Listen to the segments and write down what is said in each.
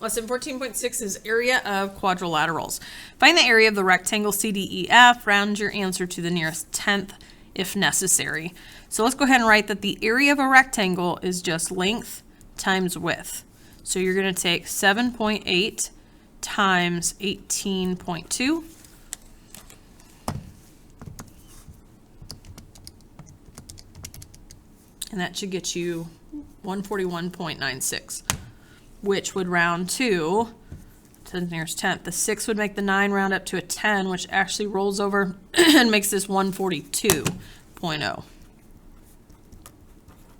Lesson 14.6 is area of quadrilaterals. Find the area of the rectangle CDEF. Round your answer to the nearest tenth if necessary. So let's go ahead and write that the area of a rectangle is just length times width. So you're going to take 7.8 times 18.2. And that should get you 141.96, which would round to the nearest tenth. The 6 would make the 9 round up to a 10, which actually rolls over and makes this 142.0.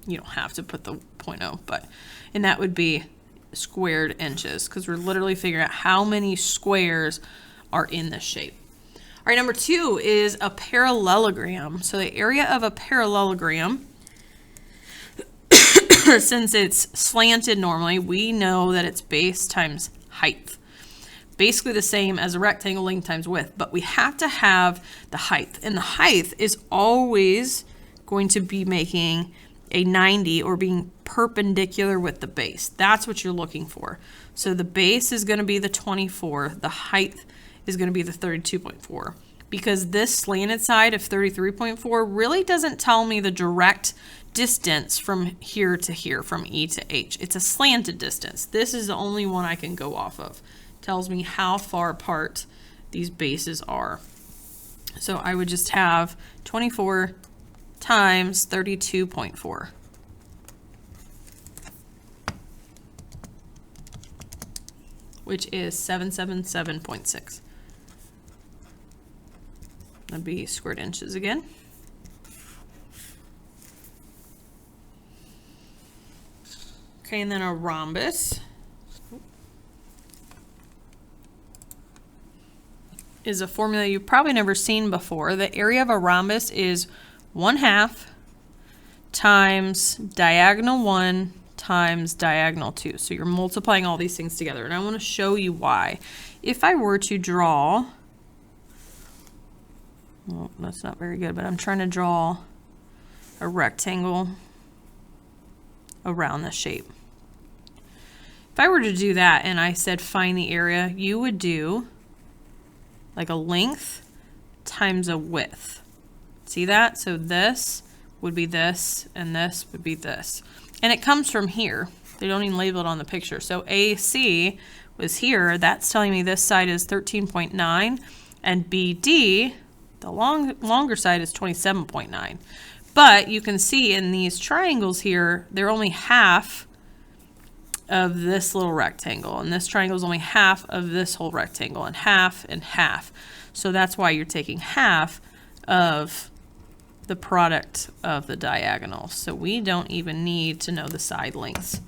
You don't have to put the 0.0, but, and that would be squared inches, because we're literally figuring out how many squares are in this shape. All right, number 2 is a parallelogram. So the area of a parallelogram, since it's slanted normally, we know that it's base times height. Basically the same as a rectangle, length times width, but we have to have the height. And the height is always going to be making a 90 or being perpendicular with the base. That's what you're looking for. So the base is going to be the 24. The height is going to be the 32.4. Because this slanted side of 33.4 really doesn't tell me the direct distance from here to here, from E to H. It's a slanted distance. This is the only one I can go off of. It tells me how far apart these bases are. So I would just have 24 times 32.4. Which is 777.6. That'd be squared inches again. Okay, and then a rhombus is a formula you've probably never seen before. The area of a rhombus is 1/2 times diagonal 1 times diagonal 2. So you're multiplying all these things together, and I want to show you why. If I were to draw, well, that's not very good, but I'm trying to draw a rectangle around the shape. If I were to do that and I said find the area, you would do like a length times a width. See that? So this would be this, and this would be this. And it comes from here. They don't even label it on the picture. So AC was here. That's telling me this side is 13.9, and BD, the longer side, is 27.9. But you can see in these triangles here, they're only half of this little rectangle, and this triangle is only half of this whole rectangle, and half and half. So that's why you're taking half of the product of the diagonals. So we don't even need to know the side lengths.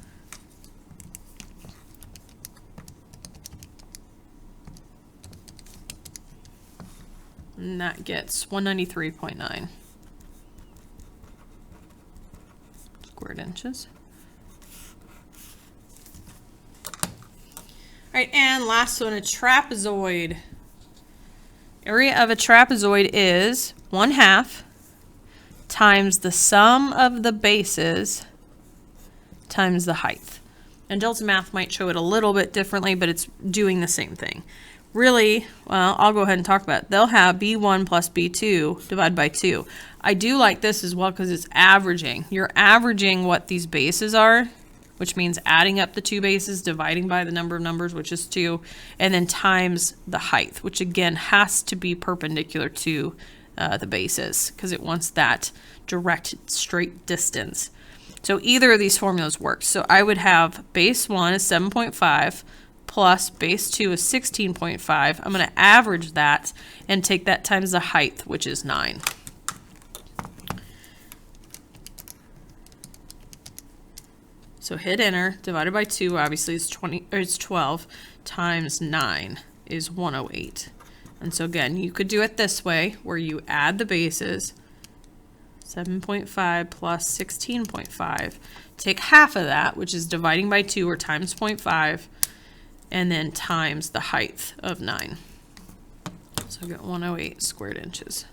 And that gets 193.9 squared inches. All right, and last one, a trapezoid. Area of a trapezoid is 1/2 times the sum of the bases times the height. And Delta Math might show it a little bit differently, but it's doing the same thing. Really, well, I'll go ahead and talk about it. They'll have B1 plus B2 divided by 2. I do like this as well because it's averaging. You're averaging what these bases are, which means adding up the two bases, dividing by the number of numbers, which is 2, and then times the height, which again has to be perpendicular to the bases because it wants that direct straight distance. So either of these formulas works. So I would have base 1 is 7.5 plus base 2 is 16.5. I'm going to average that and take that times the height, which is 9. So hit enter, divided by 2 obviously is 12 times 9 is 108. And so again, you could do it this way where you add the bases, 7.5 plus 16.5, take half of that, which is dividing by 2 or times 0.5, and then times the height of 9. So I got 108 squared inches.